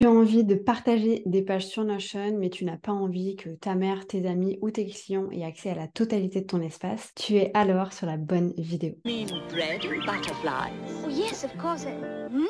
Tu as envie de partager des pages sur Notion, mais tu n'as pas envie que ta mère, tes amis ou tes clients aient accès à la totalité de ton espace. Tu es alors sur la bonne vidéo. Mean bread and butterflies. Oh, yes, of course. Hmm?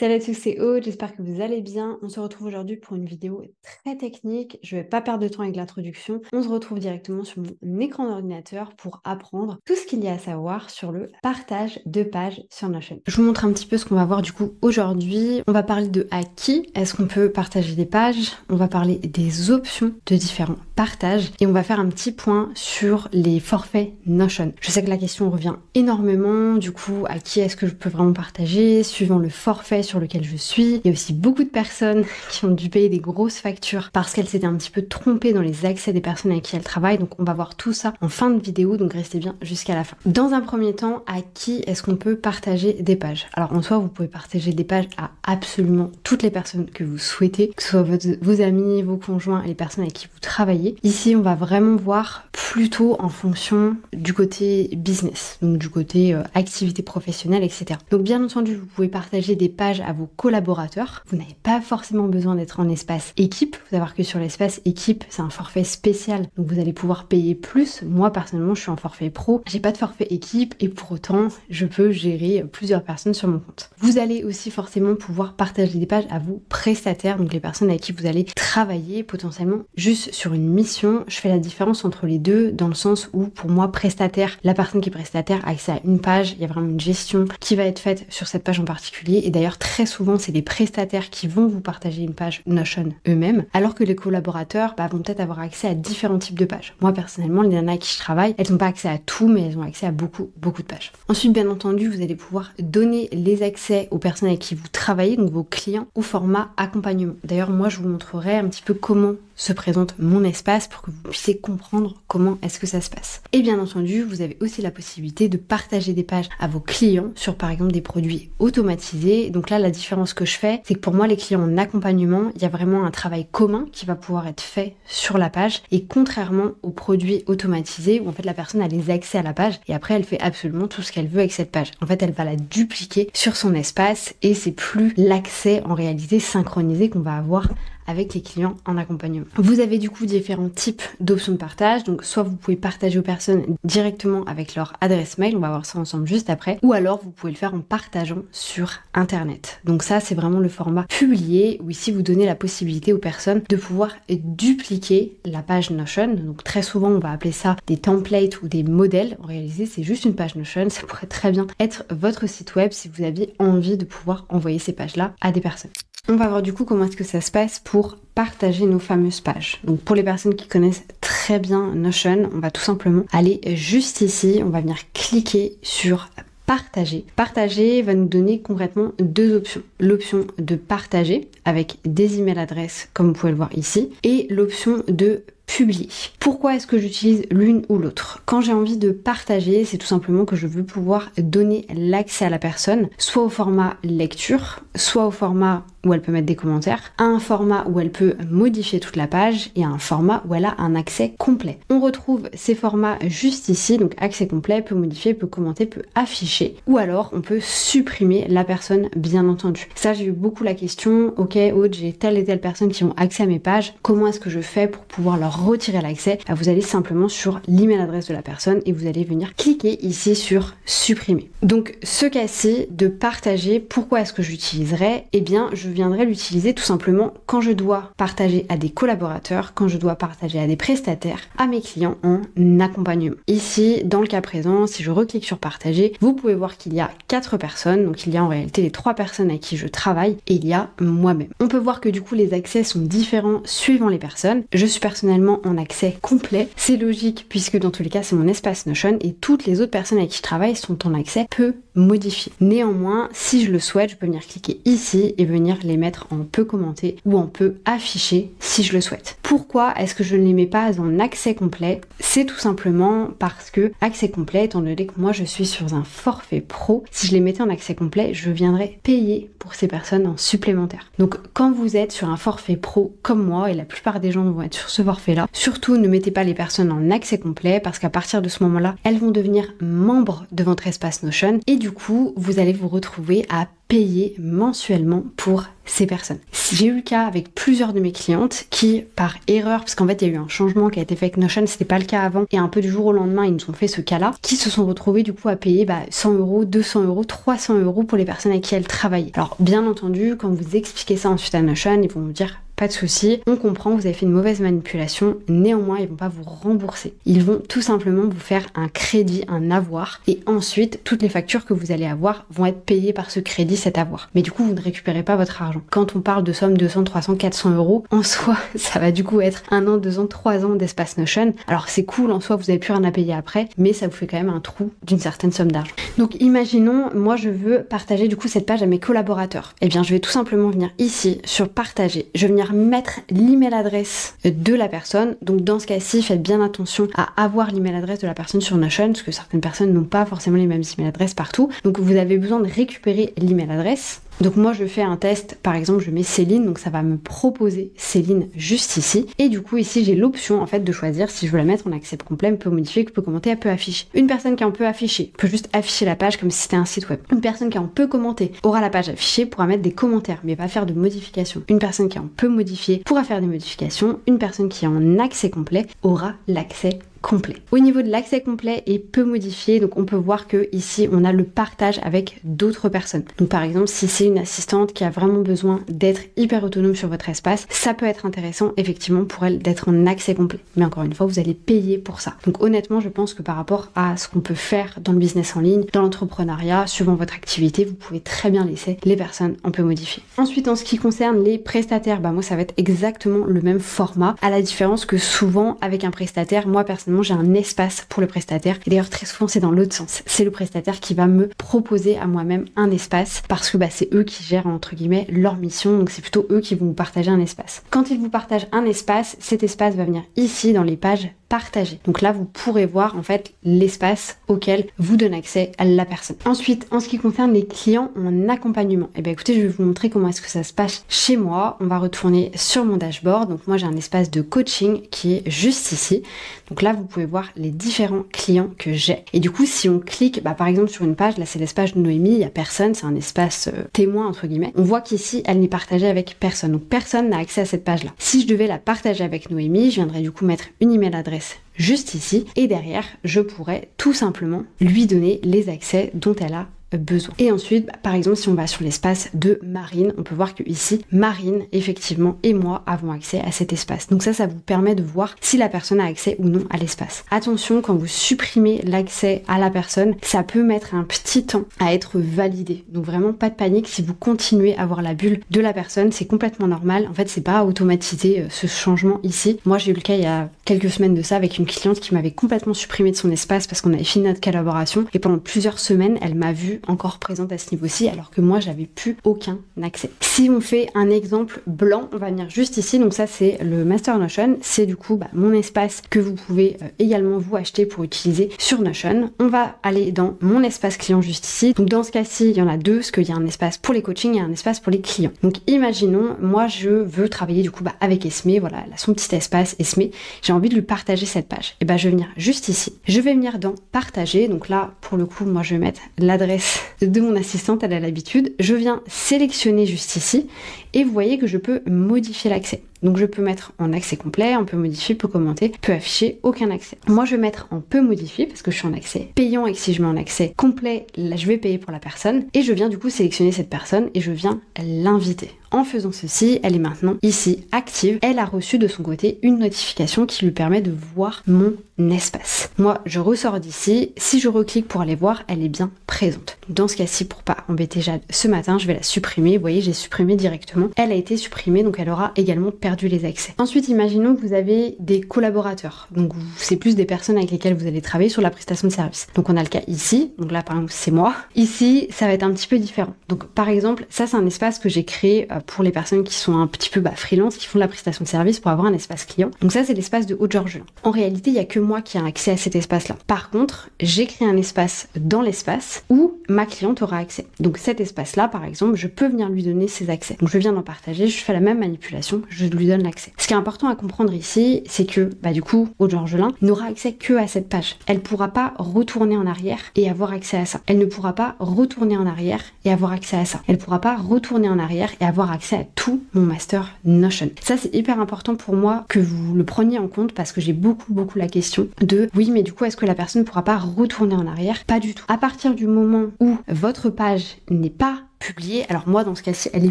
Salut à tous, c'est Aude, j'espère que vous allez bien. On se retrouve aujourd'hui pour une vidéo très technique. Je vais pas perdre de temps avec l'introduction. On se retrouve directement sur mon écran d'ordinateur pour apprendre tout ce qu'il y a à savoir sur le partage de pages sur Notion. Je vous montre un petit peu ce qu'on va voir du coup aujourd'hui. On va parler de à qui est-ce qu'on peut partager des pages. On va parler des options de différents partages et on va faire un petit point sur les forfaits Notion. Je sais que la question revient énormément. Du coup, à qui est-ce que je peux vraiment partager suivant le forfait sur lequel je suis. Il y a aussi beaucoup de personnes qui ont dû payer des grosses factures parce qu'elles s'étaient un petit peu trompées dans les accès des personnes avec qui elles travaillent. Donc on va voir tout ça en fin de vidéo, donc restez bien jusqu'à la fin. Dans un premier temps, à qui est-ce qu'on peut partager des pages? Alors en soi, vous pouvez partager des pages à absolument toutes les personnes que vous souhaitez, que ce soit vos amis, vos conjoints et les personnes avec qui vous travaillez. Ici, on va vraiment voir plutôt en fonction du côté business, donc du côté activité professionnelle, etc. Donc bien entendu, vous pouvez partager des pages à vos collaborateurs. Vous n'avez pas forcément besoin d'être en espace équipe. Faut savoir que sur l'espace équipe, c'est un forfait spécial. Donc vous allez pouvoir payer plus. Moi, personnellement, je suis en forfait pro. J'ai pas de forfait équipe et pour autant, je peux gérer plusieurs personnes sur mon compte. Vous allez aussi forcément pouvoir partager des pages à vos prestataires, donc les personnes avec qui vous allez travailler potentiellement juste sur une mission. Je fais la différence entre les deux dans le sens où pour moi, prestataire, la personne qui est prestataire a accès à une page. Il y a vraiment une gestion qui va être faite sur cette page en particulier. Et d'ailleurs, très souvent, c'est des prestataires qui vont vous partager une page Notion eux-mêmes, alors que les collaborateurs vont peut-être avoir accès à différents types de pages. Moi, personnellement, les nanas avec qui je travaille, elles n'ont pas accès à tout, mais elles ont accès à beaucoup de pages. Ensuite, bien entendu, vous allez pouvoir donner les accès aux personnes avec qui vous travaillez, donc vos clients, au format accompagnement. D'ailleurs, moi, je vous montrerai un petit peu comment se présente mon espace pour que vous puissiez comprendre comment est-ce que ça se passe. Et bien entendu, vous avez aussi la possibilité de partager des pages à vos clients sur par exemple des produits automatisés. Donc là, la différence que je fais, c'est que pour moi, les clients en accompagnement, il y a vraiment un travail commun qui va pouvoir être fait sur la page et contrairement aux produits automatisés où en fait la personne a les accès à la page et après elle fait absolument tout ce qu'elle veut avec cette page. En fait, elle va la dupliquer sur son espace et c'est plus l'accès en réalité synchronisé qu'on va avoir avec les clients en accompagnement. Vous avez du coup différents types d'options de partage, donc soit vous pouvez partager aux personnes directement avec leur adresse mail, on va voir ça ensemble juste après, ou alors vous pouvez le faire en partageant sur internet. Donc ça c'est vraiment le format publié, où ici vous donnez la possibilité aux personnes de pouvoir dupliquer la page Notion, donc très souvent on va appeler ça des templates ou des modèles, en réalité c'est juste une page Notion, ça pourrait très bien être votre site web si vous aviez envie de pouvoir envoyer ces pages-là à des personnes. On va voir du coup comment est-ce que ça se passe pour partager nos fameuses pages. Donc pour les personnes qui connaissent très bien Notion, on va tout simplement aller juste ici, on va venir cliquer sur partager. Partager va nous donner concrètement deux options. L'option de partager avec des emails adresses comme vous pouvez le voir ici et l'option de publier. Pourquoi est-ce que j'utilise l'une ou l'autre? Quand j'ai envie de partager, c'est tout simplement que je veux pouvoir donner l'accès à la personne, soit au format lecture, soit au format où elle peut mettre des commentaires, à un format où elle peut modifier toute la page et à un format où elle a un accès complet. On retrouve ces formats juste ici, donc accès complet, peut modifier, peut commenter, peut afficher, ou alors on peut supprimer la personne bien entendu. Ça j'ai eu beaucoup la question, ok Aude, j'ai telle et telle personne qui ont accès à mes pages, comment est-ce que je fais pour pouvoir leur retirer l'accès? Vous allez simplement sur l'email adresse de la personne et vous allez venir cliquer ici sur supprimer. Donc ce cas-ci de partager, pourquoi est-ce que j'utiliserais? Eh bien je viendrai l'utiliser tout simplement quand je dois partager à des collaborateurs, quand je dois partager à des prestataires, à mes clients en accompagnement. Ici, dans le cas présent, si je reclique sur partager, vous pouvez voir qu'il y a 4 personnes, donc il y a en réalité les 3 personnes avec qui je travaille et il y a moi-même. On peut voir que du coup les accès sont différents suivant les personnes. Je suis personnellement en accès complet, c'est logique puisque dans tous les cas c'est mon espace Notion et toutes les autres personnes avec qui je travaille sont en accès peu modifié. Néanmoins, si je le souhaite, je peux venir cliquer ici et venir les mettre en peu commenter ou en peu afficher si je le souhaite. Pourquoi est-ce que je ne les mets pas en accès complet? C'est tout simplement parce que accès complet, étant donné que moi je suis sur un forfait pro, si je les mettais en accès complet, je viendrais payer pour ces personnes en supplémentaire. Donc quand vous êtes sur un forfait pro comme moi, et la plupart des gens vont être sur ce forfait-là, surtout ne mettez pas les personnes en accès complet parce qu'à partir de ce moment-là, elles vont devenir membres de votre espace Notion et du coup, vous allez vous retrouver à payer mensuellement pour ces personnes. J'ai eu le cas avec plusieurs de mes clientes qui, par erreur, parce qu'en fait il y a eu un changement qui a été fait avec Notion, c'était pas le cas avant, et un peu du jour au lendemain ils nous ont fait ce cas-là, qui se sont retrouvés du coup à payer 100 euros, 200 euros, 300 euros pour les personnes avec qui elles travaillent. Alors bien entendu, quand vous expliquez ça ensuite à Notion, ils vont vous dire pas de souci, on comprend, vous avez fait une mauvaise manipulation, néanmoins ils vont pas vous rembourser. Ils vont tout simplement vous faire un crédit, un avoir, et ensuite toutes les factures que vous allez avoir vont être payées par ce crédit, cet avoir. Mais du coup vous ne récupérez pas votre argent. Quand on parle de sommes 200, 300, 400 euros, en soi ça va du coup être 1 an, 2 ans, 3 ans d'espace Notion. Alors c'est cool en soi, vous avez plus rien à payer après, mais ça vous fait quand même un trou d'une certaine somme d'argent. Donc imaginons, moi je veux partager du coup cette page à mes collaborateurs. Eh bien je vais tout simplement venir ici sur partager, je vais venir mettre l'email adresse de la personne. Donc dans ce cas-ci, faites bien attention à avoir l'email adresse de la personne sur Notion, parce que certaines personnes n'ont pas forcément les mêmes email adresses partout. Donc vous avez besoin de récupérer l'email adresse. Donc moi je fais un test, par exemple je mets Céline, donc ça va me proposer Céline juste ici, et du coup ici j'ai l'option en fait de choisir si je veux la mettre en accès complet, elle peut modifier, elle peut commenter, elle peut afficher. Une personne qui en peut afficher peut juste afficher la page comme si c'était un site web. Une personne qui en peut commenter aura la page affichée, pourra mettre des commentaires mais pas faire de modifications. Une personne qui en peut modifier pourra faire des modifications. Une personne qui est en accès complet aura l'accès complet. Au niveau de l'accès complet et peu modifié, donc on peut voir que ici on a le partage avec d'autres personnes. Donc par exemple si c'est une assistante qui a vraiment besoin d'être hyper autonome sur votre espace, ça peut être intéressant effectivement pour elle d'être en accès complet. Mais encore une fois, vous allez payer pour ça. Donc honnêtement, je pense que par rapport à ce qu'on peut faire dans le business en ligne, dans l'entrepreneuriat, suivant votre activité, vous pouvez très bien laisser les personnes en peu modifié. Ensuite, en ce qui concerne les prestataires, moi ça va être exactement le même format, à la différence que souvent avec un prestataire, moi personnellement j'ai un espace pour le prestataire, et d'ailleurs très souvent c'est dans l'autre sens, c'est le prestataire qui va me proposer à moi-même un espace, parce que c'est eux qui gèrent entre guillemets leur mission, donc c'est plutôt eux qui vont vous partager un espace. Quand ils vous partagent un espace, cet espace va venir ici dans les pages partagées. Donc là vous pourrez voir en fait l'espace auquel vous donne accès à la personne. Ensuite, en ce qui concerne les clients en accompagnement, écoutez, je vais vous montrer comment est-ce que ça se passe chez moi. On va retourner sur mon dashboard. Donc moi j'ai un espace de coaching qui est juste ici. Donc là vous pouvez voir les différents clients que j'ai. Et du coup si on clique par exemple sur une page, là c'est l'espace de Noémie, il n'y a personne, c'est un espace témoin entre guillemets. On voit qu'ici elle n'est partagée avec personne. Donc personne n'a accès à cette page là. Si je devais la partager avec Noémie, je viendrais du coup mettre une email adresse juste ici, et derrière je pourrais tout simplement lui donner les accès dont elle a besoin. Et ensuite, par exemple, si on va sur l'espace de Marine, on peut voir que ici, Marine, effectivement, et moi avons accès à cet espace. Donc ça vous permet de voir si la personne a accès ou non à l'espace. Attention, quand vous supprimez l'accès à la personne, ça peut mettre un petit temps à être validé. Donc vraiment, pas de panique, si vous continuez à voir la bulle de la personne, c'est complètement normal. En fait, c'est pas automatisé ce changement ici. Moi, j'ai eu le cas il y a quelques semaines de ça avec une cliente qui m'avait complètement supprimé de son espace parce qu'on avait fini notre collaboration, et pendant plusieurs semaines, elle m'a vu encore présente à ce niveau-ci, alors que moi j'avais plus aucun accès. Si on fait un exemple blanc, on va venir juste ici, donc ça c'est le Master Notion, c'est du coup mon espace que vous pouvez également vous acheter pour utiliser sur Notion. On va aller dans mon espace client juste ici, donc dans ce cas-ci il y en a deux, parce qu'il y a un espace pour les coachings et un espace pour les clients. Donc imaginons, moi je veux travailler du coup avec Esmé, voilà, elle a son petit espace Esmé, j'ai envie de lui partager cette page, et je vais venir juste ici, je vais venir dans partager, donc là pour le coup moi je vais mettre l'adresse de mon assistante, elle a l'habitude. Je viens sélectionner juste ici et vous voyez que je peux modifier l'accès. Donc je peux mettre en accès complet, on peut modifier, peut commenter, peut afficher, aucun accès. Moi je vais mettre en peu modifier parce que je suis en accès payant, et que si je mets en accès complet, là je vais payer pour la personne, et je viens du coup sélectionner cette personne et je viens l'inviter. En faisant ceci, elle est maintenant ici active. Elle a reçu de son côté une notification qui lui permet de voir mon espace. Moi, je ressors d'ici. Si je reclique pour aller voir, elle est bien présente. Donc, dans ce cas-ci, pour pas embêter Jade ce matin, je vais la supprimer. Vous voyez, j'ai supprimé directement. Elle a été supprimée, donc elle aura également perdu les accès. Ensuite, imaginons que vous avez des collaborateurs. Donc, c'est plus des personnes avec lesquelles vous allez travailler sur la prestation de service. Donc, on a le cas ici. Donc là, par exemple, c'est moi. Ici, ça va être un petit peu différent. Donc, par exemple, ça, c'est un espace que j'ai créé pour les personnes qui sont un petit peu freelance, qui font de la prestation de service pour avoir un espace client. Donc ça, c'est l'espace de Haute-Georgelin. En réalité, il n'y a que moi qui ai accès à cet espace-là. Par contre, j'ai créé un espace dans l'espace où ma cliente aura accès. Donc cet espace-là, par exemple, je peux venir lui donner ses accès. Donc je viens d'en partager, je fais la même manipulation, je lui donne l'accès. Ce qui est important à comprendre ici, c'est que du coup, Haute-Georgelin n'aura accès que à cette page. Elle ne pourra pas retourner en arrière et avoir accès à ça. Elle ne pourra pas retourner en arrière et avoir accès à ça. Elle ne pourra pas retourner en arrière et avoir accès à tout mon master Notion. Ça, c'est hyper important pour moi que vous le preniez en compte parce que j'ai beaucoup la question de oui, mais du coup, est-ce que la personne ne pourra pas retourner en arrière? Pas du tout. À partir du moment où votre page n'est pas publiée, alors moi dans ce cas-ci elle est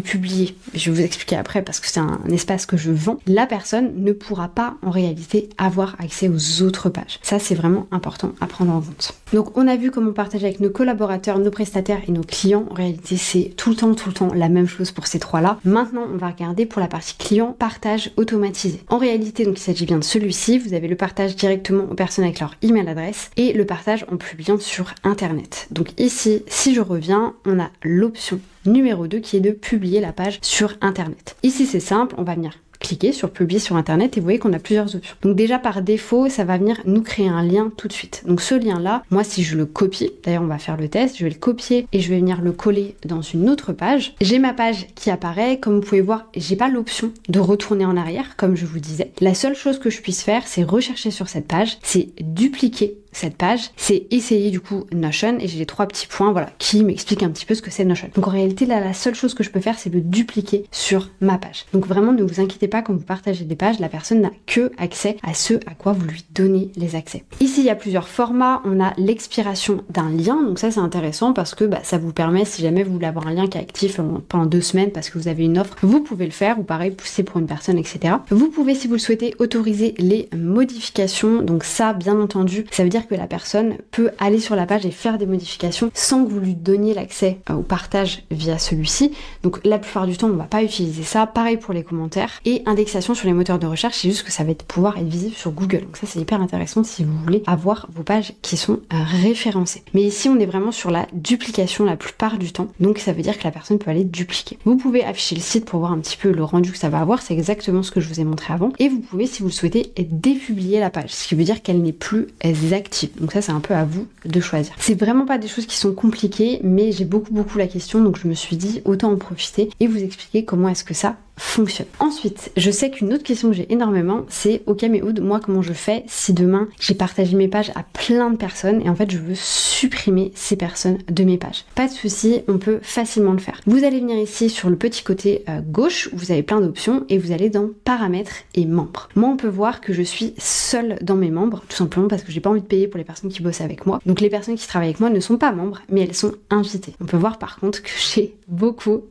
publiée, je vais vous expliquer après parce que c'est un espace que je vends, la personne ne pourra pas en réalité avoir accès aux autres pages. Ça c'est vraiment important à prendre en compte. Donc on a vu comment partager avec nos collaborateurs, nos prestataires et nos clients. En réalité c'est tout le temps la même chose pour ces trois-là. Maintenant on va regarder pour la partie client, partage automatisé. En réalité donc il s'agit bien de celui-ci, vous avez le partage directement aux personnes avec leur email adresse et le partage en publiant sur internet. Donc ici si je reviens, on a l'option numéro 2 qui est de publier la page sur internet. Ici c'est simple, on va venir cliquer sur publier sur internet et vous voyez qu'on a plusieurs options. Donc déjà par défaut, ça va venir nous créer un lien tout de suite. Donc ce lien là, moi si je le copie, d'ailleurs on va faire le test, je vais le copier et je vais venir le coller dans une autre page. J'ai ma page qui apparaît, comme vous pouvez voir, j'ai pas l'option de retourner en arrière comme je vous disais. La seule chose que je puisse faire, c'est rechercher sur cette page, c'est dupliquer cette page, c'est essayer du coup Notion et j'ai les 3 petits points qui m'expliquent un petit peu ce que c'est Notion. Donc en réalité là la seule chose que je peux faire c'est le dupliquer sur ma page. Donc vraiment ne vous inquiétez pas quand vous partagez des pages, la personne n'a que accès à ce à quoi vous lui donnez les accès. Ici il y a plusieurs formats, on a l'expiration d'un lien, donc ça c'est intéressant parce que ça vous permet si jamais vous voulez avoir un lien qui est actif pendant 2 semaines parce que vous avez une offre, vous pouvez le faire ou pareil pousser pour une personne etc. Vous pouvez si vous le souhaitez autoriser les modifications, donc ça bien entendu ça veut dire que la personne peut aller sur la page et faire des modifications sans que vous lui donniez l'accès au partage via celui-ci. Donc la plupart du temps on va pas utiliser ça. Pareil pour les commentaires et indexation sur les moteurs de recherche, c'est juste que ça va pouvoir être visible sur Google. Donc ça c'est hyper intéressant si vous voulez avoir vos pages qui sont référencées. Mais ici on est vraiment sur la duplication la plupart du temps. Donc ça veut dire que la personne peut aller dupliquer. Vous pouvez afficher le site pour voir un petit peu le rendu que ça va avoir. C'est exactement ce que je vous ai montré avant. Et vous pouvez si vous le souhaitez dépublier la page, ce qui veut dire qu'elle n'est plus active. Donc ça c'est un peu à vous de choisir. C'est vraiment pas des choses qui sont compliquées, mais j'ai beaucoup la question, donc je me suis dit autant en profiter et vous expliquer comment est-ce que ça fonctionne. Ensuite, je sais qu'une autre question que j'ai énormément, c'est ok mais Aude, moi comment je fais si demain j'ai partagé mes pages à plein de personnes et en fait je veux supprimer ces personnes de mes pages. Pas de souci, on peut facilement le faire. Vous allez venir ici sur le petit côté gauche où vous avez plein d'options et vous allez dans paramètres et membres. Moi on peut voir que je suis seule dans mes membres, tout simplement parce que j'ai pas envie de payer pour les personnes qui bossent avec moi. Donc les personnes qui travaillent avec moi ne sont pas membres mais elles sont invitées. On peut voir par contre que j'ai beaucoup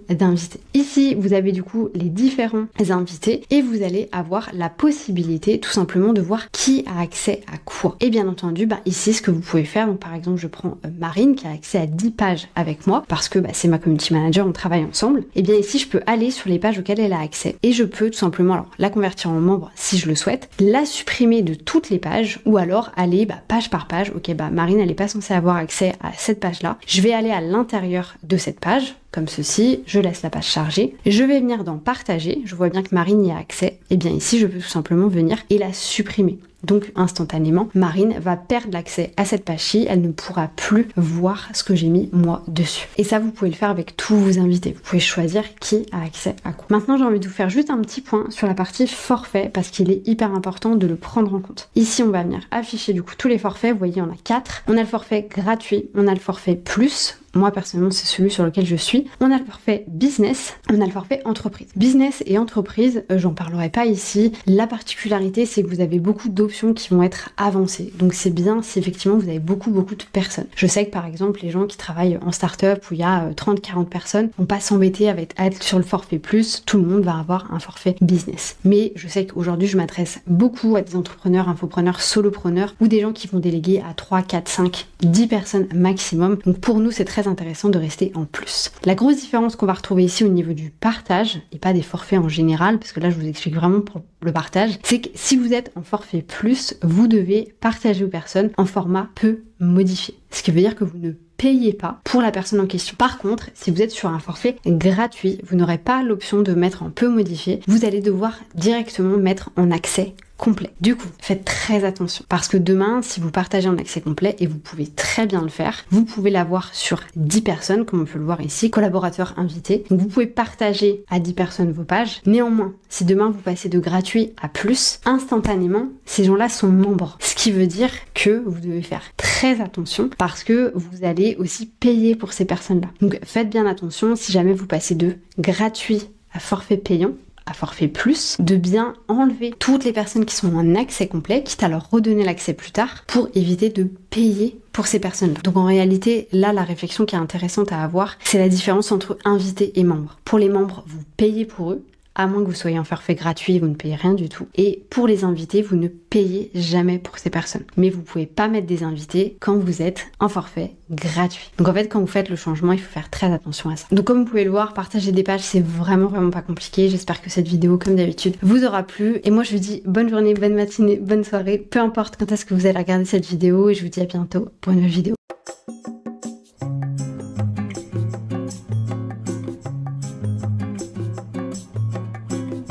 d'invités. Ici vous avez du coup les différents invités et vous allez avoir la possibilité tout simplement de voir qui a accès à quoi. Et bien entendu ici ce que vous pouvez faire, donc par exemple je prends Marine qui a accès à 10 pages avec moi parce que c'est ma community manager, on travaille ensemble. Et bien ici je peux aller sur les pages auxquelles elle a accès et je peux tout simplement la convertir en membre si je le souhaite, la supprimer de toutes les pages ou alors aller page par page. Ok Marine elle n'est pas censée avoir accès à cette page là, je vais aller à l'intérieur de cette page comme ceci, je laisse la page charger, je vais venir dans partager, je vois bien que Marine y a accès, et bien ici je peux tout simplement venir et la supprimer. Donc instantanément, Marine va perdre l'accès à cette page-ci, elle ne pourra plus voir ce que j'ai mis moi dessus. Et ça vous pouvez le faire avec tous vos invités, vous pouvez choisir qui a accès à quoi. Maintenant j'ai envie de vous faire juste un petit point sur la partie forfait parce qu'il est hyper important de le prendre en compte. Ici on va venir afficher du coup tous les forfaits, vous voyez on a 4, on a le forfait gratuit, on a le forfait plus, moi personnellement c'est celui sur lequel je suis, on a le forfait business, on a le forfait entreprise. Business et entreprise, j'en parlerai pas ici, la particularité c'est que vous avez beaucoup d'options qui vont être avancées, donc c'est bien si effectivement vous avez beaucoup de personnes. Je sais que par exemple les gens qui travaillent en start-up où il y a 30-40 personnes vont pas s'embêter avec être sur le forfait plus, tout le monde va avoir un forfait business. Mais je sais qu'aujourd'hui je m'adresse beaucoup à des entrepreneurs, infopreneurs, solopreneurs ou des gens qui vont déléguer à 3, 4, 5, 10 personnes maximum, donc pour nous c'est très intéressant de rester en plus. La grosse différence qu'on va retrouver ici au niveau du partage, et pas des forfaits en général, parce que là je vous explique vraiment pour le partage, c'est que si vous êtes en forfait plus, vous devez partager aux personnes en format peu modifié. Ce qui veut dire que vous ne payez pas pour la personne en question. Par contre, si vous êtes sur un forfait gratuit, vous n'aurez pas l'option de mettre en peu modifié. Vous allez devoir directement mettre en accès complet. Du coup, faites très attention parce que demain, si vous partagez en accès complet, et vous pouvez très bien le faire, vous pouvez l'avoir sur 10 personnes, comme on peut le voir ici, collaborateurs invités. Donc vous pouvez partager à 10 personnes vos pages. Néanmoins, si demain vous passez de gratuit à plus, instantanément, ces gens-là sont membres. Ce qui veut dire que vous devez faire très attention parce que vous allez aussi payer pour ces personnes-là. Donc faites bien attention si jamais vous passez de gratuit à forfait payant, à forfait plus, de bien enlever toutes les personnes qui sont en accès complet, quitte à leur redonner l'accès plus tard, pour éviter de payer pour ces personnes-là. Donc en réalité, là, la réflexion qui est intéressante à avoir, c'est la différence entre invités et membres. Pour les membres, vous payez pour eux, à moins que vous soyez en forfait gratuit, vous ne payez rien du tout. Et pour les invités, vous ne payez jamais pour ces personnes. Mais vous pouvez pas mettre des invités quand vous êtes en forfait gratuit. Donc en fait, quand vous faites le changement, il faut faire très attention à ça. Donc comme vous pouvez le voir, partager des pages, c'est vraiment pas compliqué. J'espère que cette vidéo, comme d'habitude, vous aura plu. Et moi, je vous dis bonne journée, bonne matinée, bonne soirée, peu importe quand est-ce que vous allez regarder cette vidéo. Et je vous dis à bientôt pour une nouvelle vidéo.